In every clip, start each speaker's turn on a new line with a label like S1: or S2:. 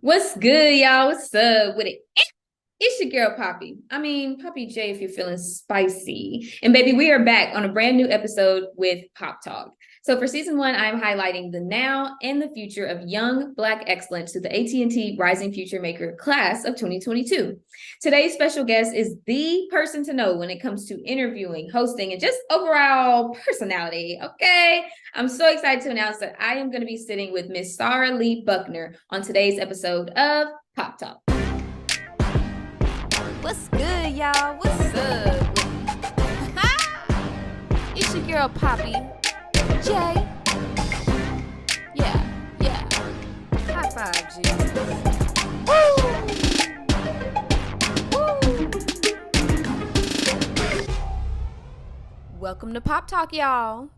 S1: What's good, y'all? What's up with it? It's your girl, Poppy. I mean, Poppy J, if you're feeling spicy. And baby, we are back on a brand new episode with Pop Talk. So for season one, I'm highlighting the now and the future of young Black excellence to the AT&T Rising Future Maker class of 2022. Today's special guest is the person to know when it comes to interviewing, hosting, and just overall personality. Okay, I'm so excited to announce that I am going to be sitting with Miss Sárah Lee Buckner on today's episode of Pop Talk.
S2: What's good, y'all? What's up? It's your girl, Poppy J. Yeah. High five, G. Woo! Welcome to Pop Talk, y'all.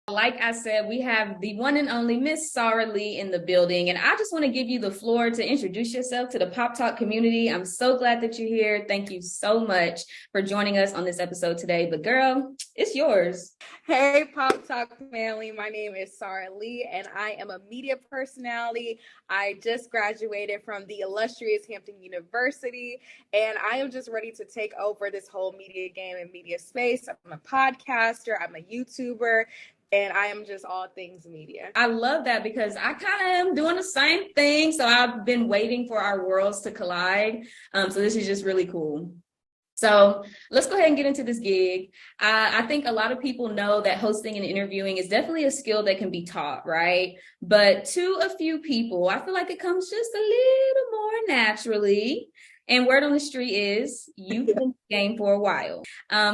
S1: Like I said, we have the one and only Miss Sárah Lee in the building, and I just want to give you the floor to introduce yourself to the Pop Talk community. I'm so glad that you're here. Thank you so much for joining us on this episode today. But girl, it's yours.
S3: Hey, Pop Talk family. My name is Sárah Lee, and I am a media personality. I just graduated from the illustrious Hampton University, and I am just ready to take over this whole media game and media space. I'm a podcaster, I'm a YouTuber, and I am just all things media.
S1: I love that because I kind of am doing the same thing. So I've been waiting for our worlds to collide. So this is just really cool. So let's go ahead and get into this gig. I think a lot of people know that hosting and interviewing is definitely a skill that can be taught, right? But to a few people, I feel like it comes just a little more naturally. And word on the street is you've been in the game for a while.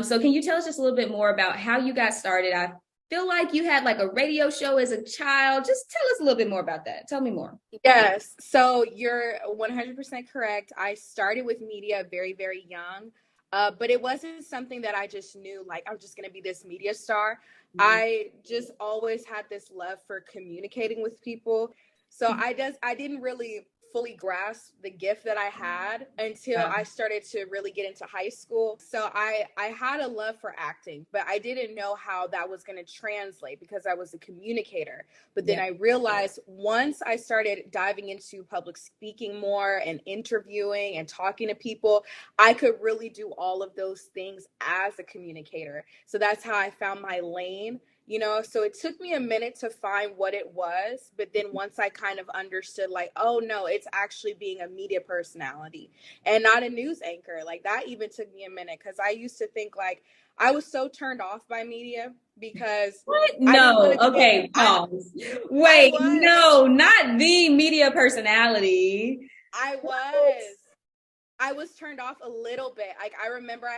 S1: So can you tell us just a little bit more about how you got started? I feel like you had like a radio show as a child. Just tell us a little bit more about that. Tell me more.
S3: Yes, so you're 100% correct. I started with media very, very young. But it wasn't something that I just knew, like, I'm just going to be this media star. I just always had this love for communicating with people. So I didn't really fully grasp the gift that I had until I started to really get into high school. So I had a love for acting, but I didn't know how that was going to translate because I was a communicator. But then I realized once I started diving into public speaking more and interviewing and talking to people, I could really do all of those things as a communicator. So that's how I found my lane. So it took me a minute to find what it was, but then once I kind of understood, like, oh no, it's actually being a media personality and not a news anchor. Like, that even took me a minute because I used to think, like, I was so turned off by media because
S1: What?
S3: I didn't want
S1: No.
S3: to be
S1: Okay,
S3: I
S1: pause. Wait,
S3: was
S1: no, not the media personality.
S3: I was I was turned off a little bit. Like, I remember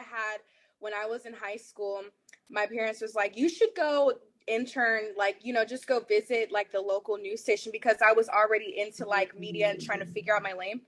S3: when I was in high school, my parents was like, you should go intern, like, just go visit like the local news station because I was already into like media and trying to figure out my lane.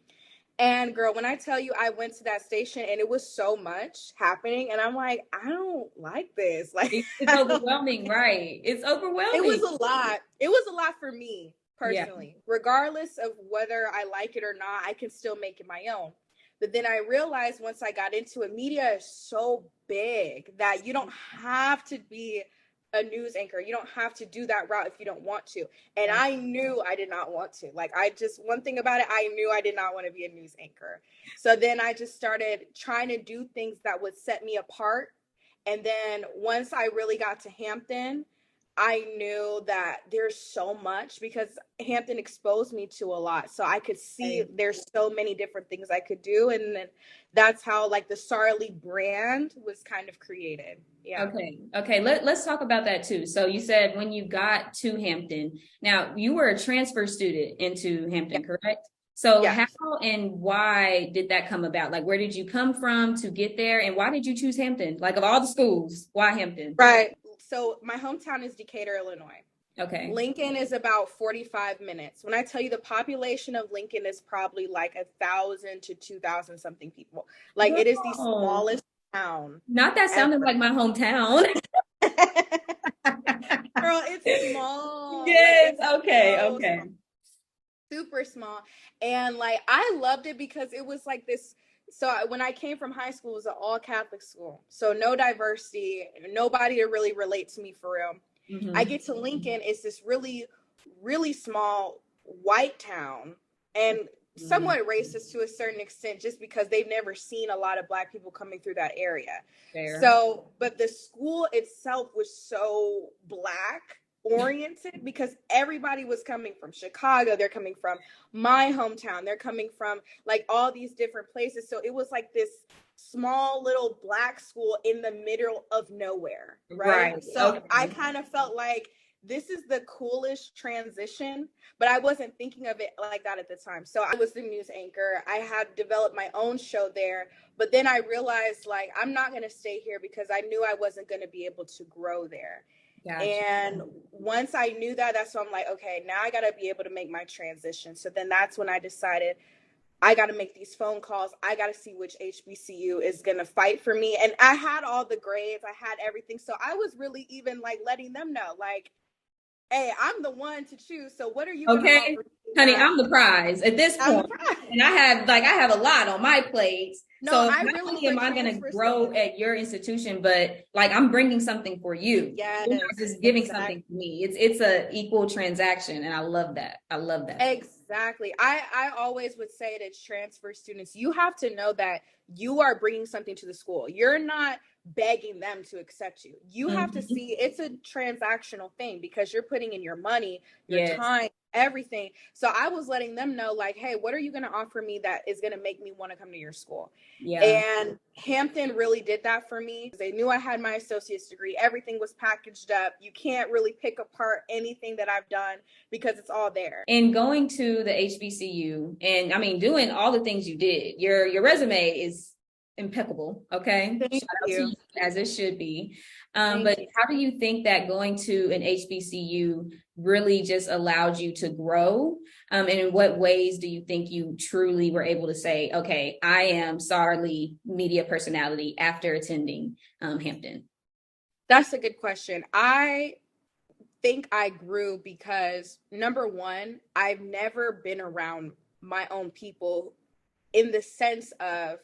S3: And girl, when I tell you, I went to that station and it was so much happening. And I'm like, I don't like this. Like,
S1: It's overwhelming, right? It's
S3: it was
S1: overwhelming.
S3: a lot. It was a lot for me
S1: Yeah.
S3: personally. Regardless of whether I like it or not, I can still make it my own. But then I realized once I got into it, media is so big that you don't have to be a news anchor. You don't have to do that route if you don't want to. And I knew I did not want to. Like, one thing about it, I knew I did not want to be a news anchor. So then I just started trying to do things that would set me apart. And then once I really got to Hampton, I knew that there's so much because Hampton exposed me to a lot. So I could see there's so many different things I could do. And then that's how like the Sárah Lee brand was kind of created. Yeah.
S1: Okay. Let's talk about that too. So you said when you got to Hampton, now you were a transfer student into Hampton, correct? So
S3: Yeah.
S1: how and why did that come about? Like, where did you come from to get there? And why did you choose Hampton? Like, of all the schools, why Hampton?
S3: Right. So my hometown is Decatur, Illinois.
S1: Okay.
S3: Lincoln is about 45 minutes. When I tell you the population of Lincoln is probably like 1,000 to 2,000 something people. Like, it is the
S1: Whoa.
S3: smallest town
S1: Not that sounded
S3: ever.
S1: like my hometown.
S3: Girl, it's small.
S1: Yes.
S3: Like, it's
S1: Okay.
S3: so
S1: Okay.
S3: small, super small. And like, I loved it because it was like this. So when I came from high school, it was an all Catholic school. So no diversity, nobody to really relate to me for real. I
S1: Mhm.
S3: get to Lincoln, it's this really, really small white town and somewhat racist to a certain extent, just because they've never seen a lot of Black people coming through that area.
S1: Fair.
S3: So, but the school itself was so Black oriented because everybody was coming from Chicago. They're coming from my hometown. They're coming from like all these different places. So it was like this small little Black school in the middle of nowhere. Right. So okay. I kind of felt like this is the coolest transition, but I wasn't thinking of it like that at the time. So I was the news anchor. I had developed my own show there, but then I realized like, I'm not going to stay here because I knew I wasn't going to be able to grow there. Gotcha. And once I knew that, that's when I'm like, okay, now I got to be able to make my transition. So then that's when I decided I got to make these phone calls. I got to see which HBCU is going to fight for me. And I had all the grades. I had everything. So I was really even like letting them know, like, hey, I'm the one to choose. So what are you?
S1: Okay, honey, I'm the prize at this point. And I have a lot on my plate. No, so not only am I going to grow at your institution, but like I'm bringing something for you. Yeah, you're not just giving something to me. It's a equal transaction, and I love that. I love that.
S3: Exactly. I always would say to transfer students, you have to know that you are bringing something to the school. You're not begging them to accept you. You have to see it's a transactional thing because you're putting in your money, your time, everything. So I was letting them know like, hey, what are you going to offer me that is going to make me want to come to your school? Yeah. And Hampton really did that for me. They knew I had my associate's degree. Everything was packaged up. You can't really pick apart anything that I've done because it's all there.
S1: And going to the HBCU and I mean, doing all the things you did, your resume is impeccable. Okay.
S3: Thank you.
S1: As it should be. But how do you think that going to an HBCU really just allowed you to grow? And in what ways do you think you truly were able to say, okay, I am Sárah Lee, media personality after attending Hampton?
S3: That's a good question. I think I grew because number one, I've never been around my own people in the sense of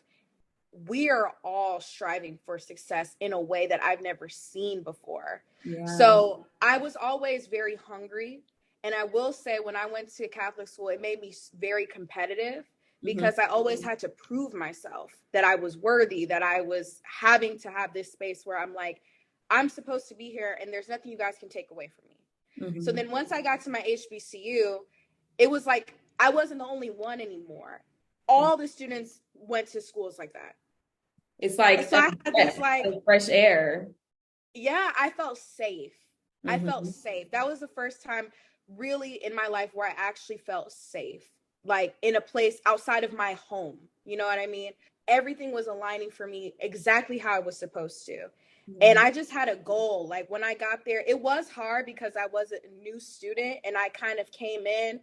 S3: we are all striving for success in a way that I've never seen before. Yeah. So I was always very hungry. And I will say when I went to Catholic school, it made me very competitive because I always had to prove myself that I was worthy, that I was having to have this space where I'm like, I'm supposed to be here and there's nothing you guys can take away from me. So then once I got to my HBCU, it was like, I wasn't the only one anymore. All the students went to schools like that.
S1: It's like, so I had this like fresh air.
S3: Yeah, I felt safe. I felt safe. That was the first time really in my life where I actually felt safe, like in a place outside of my home. You know what I mean? Everything was aligning for me exactly how I was supposed to. And I just had a goal. Like when I got there, it was hard because I was a new student and I kind of came in,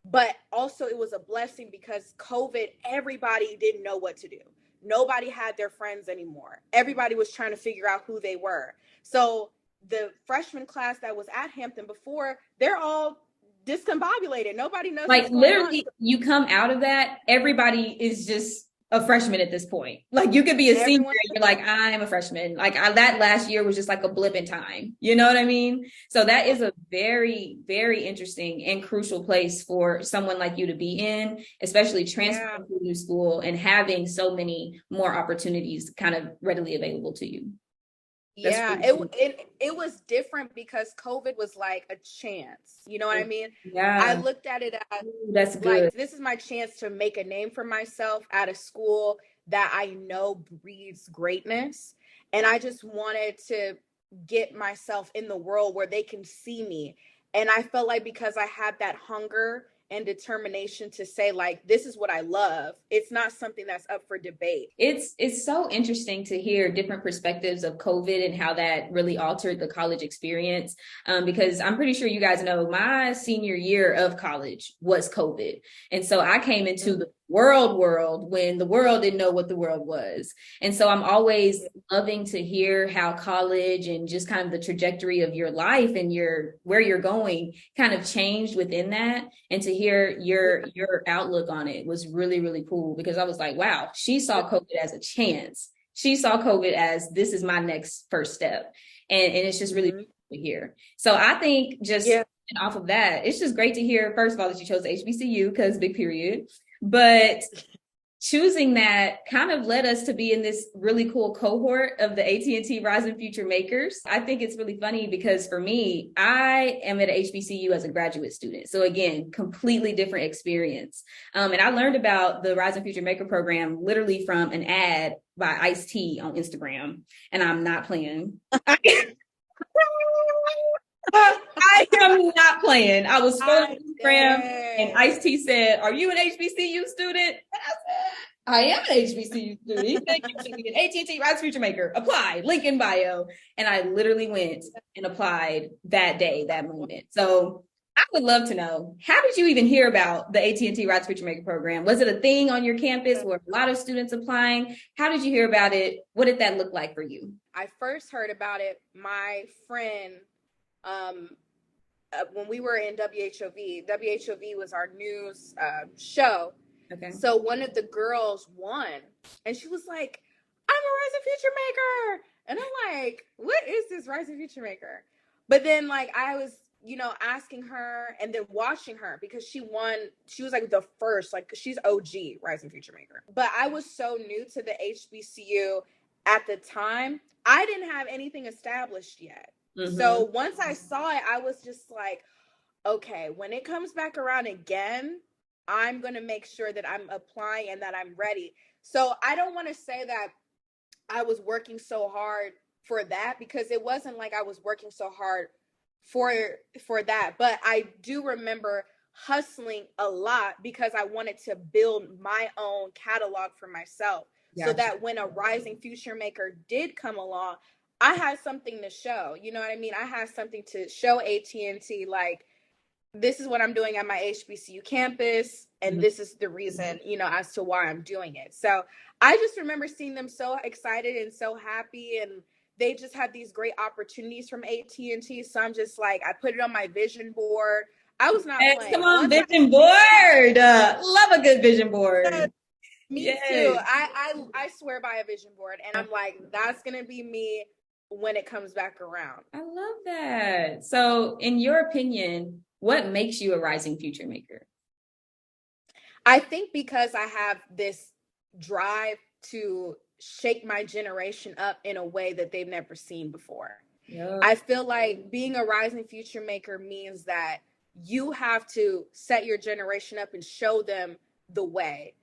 S3: but also it was a blessing because COVID, everybody didn't know what to do. Nobody had their friends anymore. Everybody was trying to figure out who they were. So the freshman class that was at Hampton before, they're all discombobulated. Nobody knows.
S1: Like literally, you come out of that, everybody is just a freshman at this point. Like you could be a senior and you're like, I'm a freshman. Like that last year was just like a blip in time. You know what I mean? So that is a very, very interesting and crucial place for someone like you to be in, especially transferring to a new school and having so many more opportunities kind of readily available to you.
S3: Yeah, it was different because COVID was like a chance. You know what I mean?
S1: Yeah.
S3: I looked at it as
S1: that's good.
S3: Like, this is my chance to make a name for myself at a school that I know breeds greatness. And I just wanted to get myself in the world where they can see me. And I felt like because I had that hunger and determination to say like, this is what I love. It's not something that's up for debate.
S1: It's so interesting to hear different perspectives of COVID and how that really altered the college experience. Because I'm pretty sure you guys know my senior year of college was COVID. And so I came into the world when the world didn't know what the world was. And so I'm always loving to hear how college and just kind of the trajectory of your life and where you're going kind of changed within that. And to hear your outlook on it was really, really cool because I was like, wow, she saw COVID as a chance. She saw COVID as this is my next first step. And it's just really to hear. So I think just And off of that, it's just great to hear, first of all, that you chose HBCU because big period. But choosing that kind of led us to be in this really cool cohort of the AT&T Rising Future Makers. I think it's really funny because for me, I am at HBCU as a graduate student. So again, completely different experience. And I learned about the Rising Future Maker program literally from an ad by Ice-T on Instagram. And I'm not playing. I am not playing. I was scrolling Instagram and Ice-T said, "Are you an HBCU student?" And I said, "I am an HBCU student." He said, "You should be an AT&T Rise Future Maker. Apply, link in bio." And I literally went and applied that day, that moment. So I would love to know, how did you even hear about the AT&T Rise Future Maker program? Was it a thing on your campus? Were a lot of students applying? How did you hear about it? What did that look like for you?
S3: I first heard about it, my friend, when we were in WHOV was our news show.
S1: Okay.
S3: So one of the girls won, and she was like, "I'm a Rising Future Maker," and I'm like, "What is this Rising Future Maker?" But then like I was, asking her and then watching her because she won. She was like the first, like she's OG Rising Future Maker. But I was so new to the HBCU at the time. I didn't have anything established yet. Mm-hmm. So once I saw it, I was just like, okay, when it comes back around again, I'm going to make sure that I'm applying and that I'm ready. So I don't want to say that I was working so hard for that, because it wasn't like I was working so hard for that. But I do remember hustling a lot because I wanted to build my own catalog for myself. Gotcha. So that when a Rising Future Maker did come along, I had something to show. You know what I mean? I had something to show AT&T, like, this is what I'm doing at my HBCU campus, and this is the reason, as to why I'm doing it. So I just remember seeing them so excited and so happy, and they just had these great opportunities from AT&T. So I'm just like, I put it on my vision board. I was not playing.
S1: Come on, vision board. Love a good vision board.
S3: Me too. I swear by a vision board, and I'm like, that's gonna be me when it comes back around.
S1: I love that. So in your opinion, what makes you a Rising Future Maker?
S3: I think because I have this drive to shake my generation up in a way that they've never seen before. Yep. I feel like being a Rising Future Maker means that you have to set your generation up and show them the way.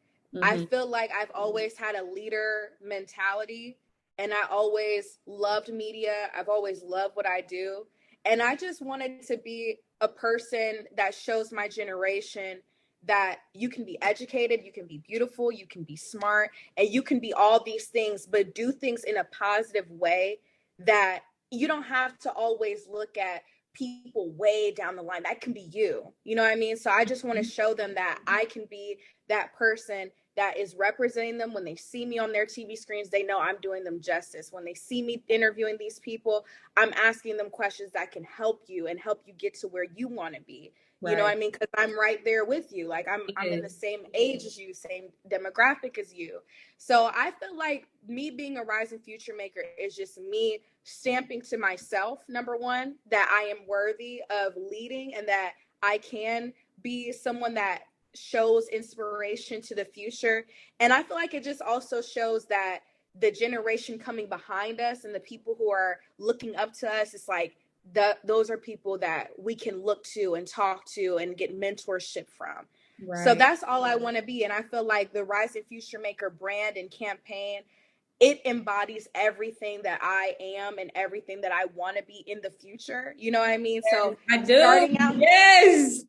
S3: I feel like I've always had a leader mentality, and I always loved media. I've always loved what I do. And I just wanted to be a person that shows my generation that you can be educated, you can be beautiful, you can be smart, and you can be all these things, but do things in a positive way, that you don't have to always look at people way down the line. That can be you. You know what I mean? So I just want to show them that I can be that person that is representing them. When they see me on their TV screens, they know I'm doing them justice. When they see me interviewing these people, I'm asking them questions that can help you and help you get to where you want to be. Right. You know what I mean? Because I'm right there with you. Like I'm in the same age as you, same demographic as you. So I feel like me being a Rising Future Maker is just me stamping to myself, number one, that I am worthy of leading and that I can be someone that shows inspiration to the future. And I feel like it just also shows that the generation coming behind us and the people who are looking up to us, it's like those are people that we can look to and talk to and get mentorship from. Right. So that's all I want to be. And I feel like the Rising Future Maker brand and campaign, it embodies everything that I am and everything that I want to be in the future. You know what I mean? So
S1: I do. Starting out, yes.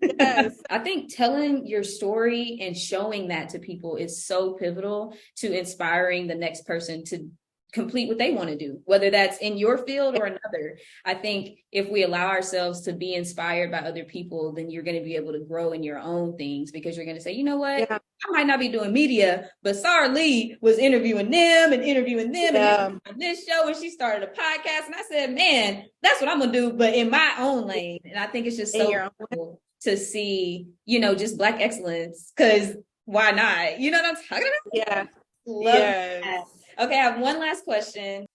S1: I think telling your story and showing that to people is so pivotal to inspiring the next person to complete what they want to do, whether that's in your field or another. I think if we allow ourselves to be inspired by other people, then you're going to be able to grow in your own things, because you're going to say, you know what, I might not be doing media, but Sárah Lee was interviewing them and on this show, and she started a podcast, and I said, man, that's what I'm going to do, but in my own lane. And I think it's just so cool to see, just Black excellence, because why not? You know what I'm talking about?
S3: Yeah.
S1: Love that. Okay, I have one last question.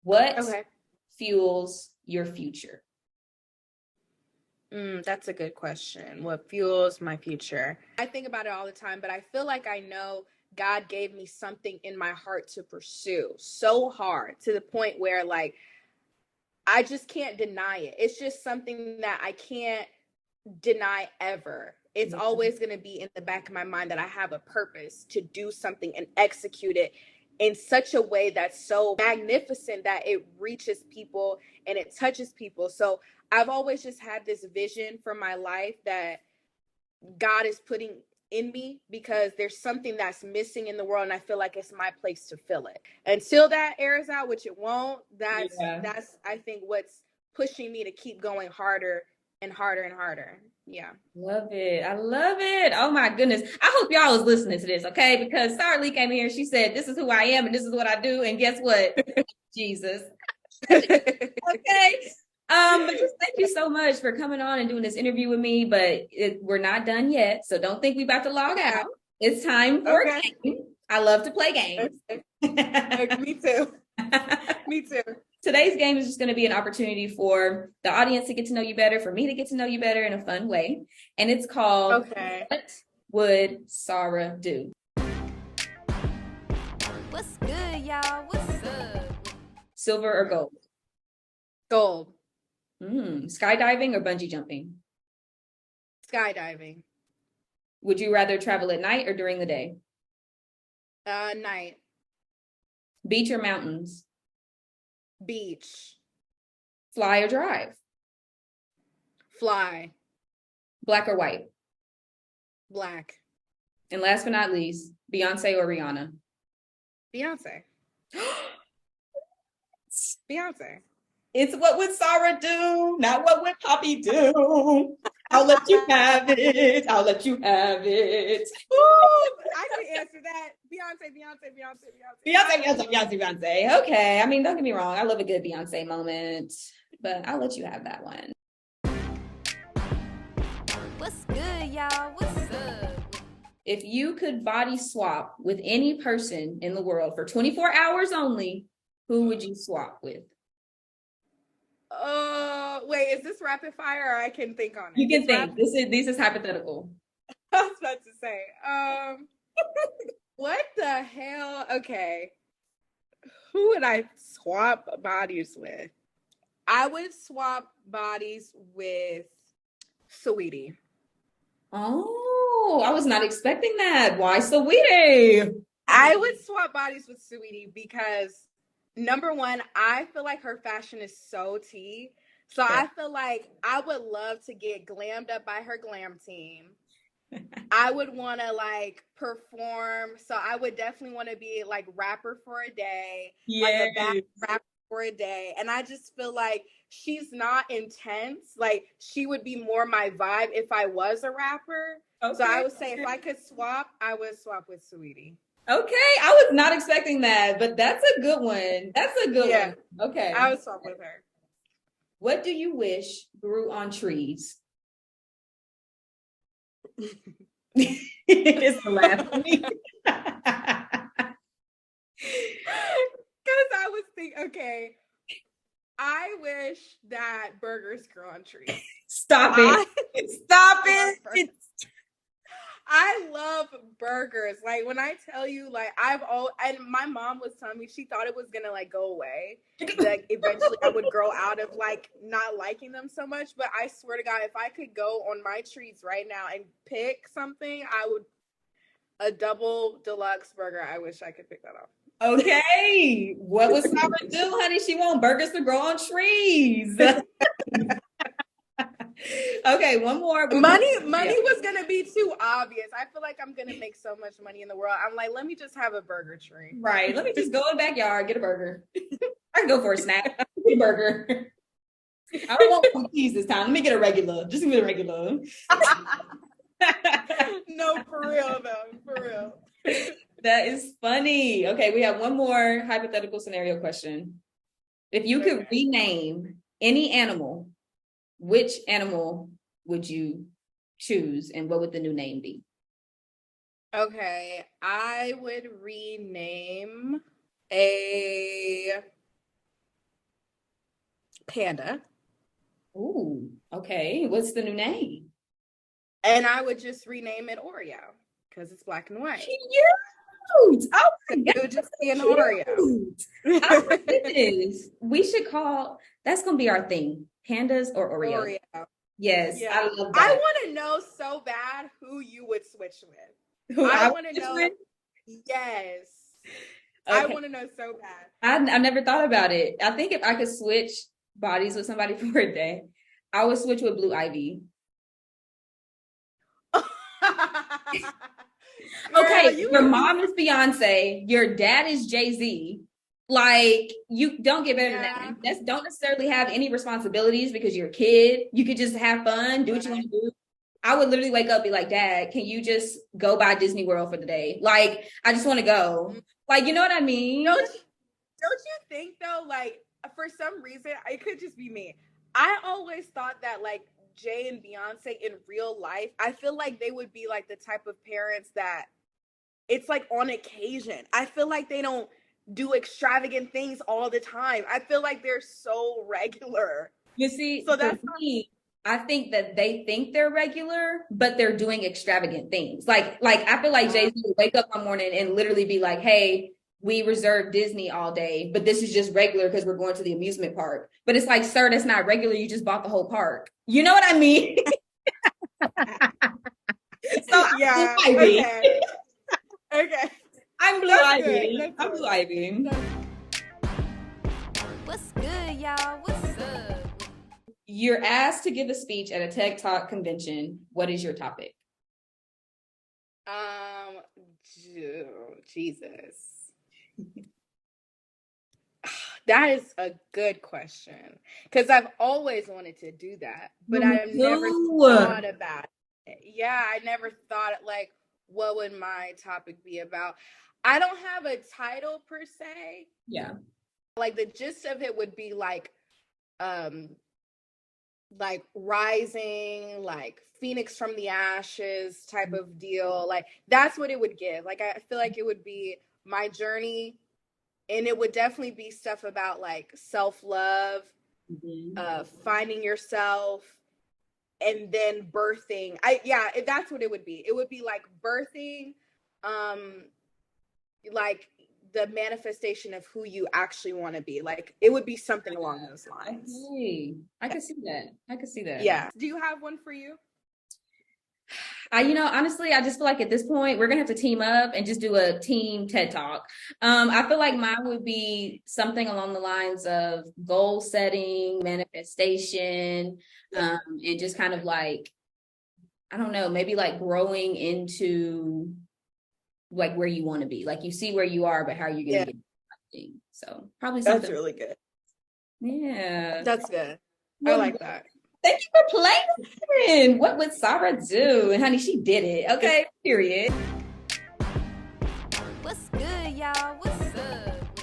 S1: What fuels your future?
S3: That's a good question. What fuels my future? I think about it all the time, but I feel like I know God gave me something in my heart to pursue so hard to the point where like I just can't deny it. It's just something that I can't deny ever. It's always going to be in the back of my mind that I have a purpose to do something and execute it in such a way that's so magnificent that it reaches people and it touches people. So I've always just had this vision for my life that God is putting in me because there's something that's missing in the world and I feel like it's my place to fill it. Until that airs out, which it won't, that's I think what's pushing me to keep going harder and harder and harder. Yeah.
S1: Love it. I love it. Oh my goodness. I hope y'all was listening to this, okay? Because Sárah Lee came here and she said, this is who I am and this is what I do. And guess what? Jesus. Okay. But just thank you so much for coming on and doing this interview with me. But we're not done yet. So don't think we about to log out. It's time for a game. I love to play games.
S3: Me too. Me too.
S1: Today's game is just going to be an opportunity for the audience to get to know you better, for me to get to know you better in a fun way. And it's called What Would Sárah Do?
S2: What's good, y'all? What's up?
S1: Silver or gold?
S3: Gold.
S1: Skydiving or bungee jumping?
S3: Skydiving.
S1: Would you rather travel at night or during the day?
S3: Night.
S1: Beach or mountains?
S3: Beach.
S1: Fly or drive?
S3: Fly.
S1: Black or white?
S3: Black.
S1: And last but not least, Beyonce or Rihanna?
S3: Beyonce. Beyonce.
S1: It's what would Sárah do, not what would Poppy do. I'll let you have it. I'll let you have it.
S3: Ooh, I can answer that.
S1: Beyonce. Okay. I mean, don't get me wrong. I love a good Beyonce moment, but I'll let you have that one.
S2: What's good, y'all? What's up?
S1: If you could body swap with any person in the world for 24 hours only, who would you swap with?
S3: Wait, is this rapid fire or I can think on it?
S1: You can think. This is hypothetical.
S3: I was about to say. What the hell? Okay. Who would I swap bodies with? I would swap bodies with Saweetie.
S1: Oh, I was not expecting that. Why Saweetie?
S3: I would swap bodies with Saweetie because number one, I feel like her fashion is so tea. So I feel like I would love to get glammed up by her glam team. I would want to like perform. So I would definitely want to be like rapper for a day, like a back rapper for a day. And I just feel like she's not intense. Like she would be more my vibe if I was a rapper. Okay. So I would say if I could swap, I would swap with Saweetie.
S1: Okay, I was not expecting that, but that's a good one. That's a good one. Okay.
S3: I would swap with her.
S1: What do you wish grew on trees? It's the laugh for me.
S3: Because I was thinking, okay, I wish that burgers grow on trees.
S1: Stop it. Stop it.
S3: I love burgers. Like when I tell you, like and my mom was telling me she thought it was gonna like go away. Like eventually I would grow out of like not liking them so much. But I swear to God, if I could go on my trees right now and pick something, I would a double deluxe burger. I wish I could pick that up.
S1: Okay. What would Sárah do, honey? She want burgers to grow on trees. Okay, one more.
S3: Money was gonna be too obvious. I feel like I'm gonna make so much money in the world. I'm like, let me just have a burger tree.
S1: Right. Let me just go in the backyard, get a burger. I can go for a snack. Get a burger. I don't want some cheese this time. Let me get a regular. Just give me the regular.
S3: No, for real though. For real.
S1: That is funny. Okay, we have one more hypothetical scenario question. If you could rename any animal, which animal would you choose and what would the new name be?
S3: Okay, I would rename a panda.
S1: Ooh, okay. What's the new name?
S3: And I would just rename it Oreo because it's black and white.
S1: Cute. Oh my
S3: It
S1: God.
S3: would just be an Oreo.
S1: Oh my goodness. We should call, that's going to be our thing. Pandas or Oreos?
S3: Oreo.
S1: Yes,
S3: Yeah.
S1: I love
S3: I
S1: that.
S3: want to know so bad who you would switch with.
S1: Who
S3: I
S1: I
S3: want to
S1: would
S3: know.
S1: switch?
S3: Yes. I
S1: Okay.
S3: want to know so bad.
S1: I never thought about it. I think if I could switch bodies with somebody for a day, I would switch with Blue Ivy. Okay,
S3: Girl,
S1: your mom is Beyonce, your dad is Jay-Z. Like, you don't get better than that. That's don't necessarily have any responsibilities because you're a kid. You could just have fun, do what you want to do. I would literally wake up and be like, Dad, can you just go by Disney World for the day? Like, I just want to go. Like, you know what I mean?
S3: Don't you think though, like for some reason, it could just be me. I always thought that like Jay and Beyonce in real life, I feel like they would be like the type of parents that it's like on occasion. I feel like they don't do extravagant things all the time. I feel like they're so regular.
S1: You see,
S3: So
S1: for
S3: that's
S1: me, I think that they think they're regular, but they're doing extravagant things. Like I feel like Jay-Z would wake up one morning and literally be like, hey, we reserved Disney all day, but this is just regular because we're going to the amusement park. But it's like, sir, that's not regular. You just bought the whole park. You know what I mean? So
S3: yeah.
S1: I'm Blue Ivy.
S3: Okay. Okay.
S1: I'm Blue
S3: That's
S1: Ivy.
S3: good.
S1: I'm Blue Ivy.
S2: What's good, y'all? What's up?
S1: You're asked to give a speech at a TED Talk convention. What is your topic?
S3: Jesus. That is a good question because I've always wanted to do that, but I've never thought about it. Yeah, I never thought like, what would my topic be about? I don't have a title per se.
S1: Yeah.
S3: Like the gist of it would be like rising, like Phoenix from the ashes type of deal. Like that's what it would give. Like I feel like it would be my journey. And it would definitely be stuff about like self-love, finding yourself, and then birthing. That's what it would be. It would be like birthing, like the manifestation of who you actually want to be. Like it would be something along those lines.
S1: Okay. I can see that.
S3: Yeah. Do you have one for you?
S1: Honestly, I just feel like at this point, we're going to have to team up and just do a team TED Talk. I feel like mine would be something along the lines of goal setting, manifestation, and just kind of like, I don't know, maybe like growing into like where you want to be. Like you see where you are, but how are you going to get it? So probably something.
S3: That's really good.
S1: Yeah.
S3: That's good. I like that.
S1: Thank you for playing. What would Sárah do? And honey, she did it. Okay, period.
S2: What's good, y'all? What's up?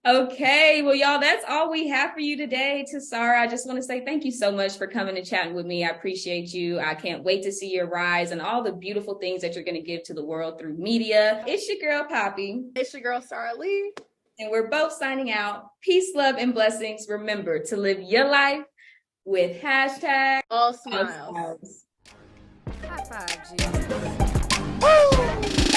S1: Okay, well, y'all, that's all we have for you today. To Sárah, I just want to say thank you so much for coming and chatting with me. I appreciate you. I can't wait to see your rise and all the beautiful things that you're going to give to the world through media. It's your girl, Poppy.
S3: It's your girl, Sárah Lee.
S1: And we're both signing out. Peace, love, and blessings. Remember to live your life with hashtag
S3: all smiles.
S2: High five, Jesus. Woo!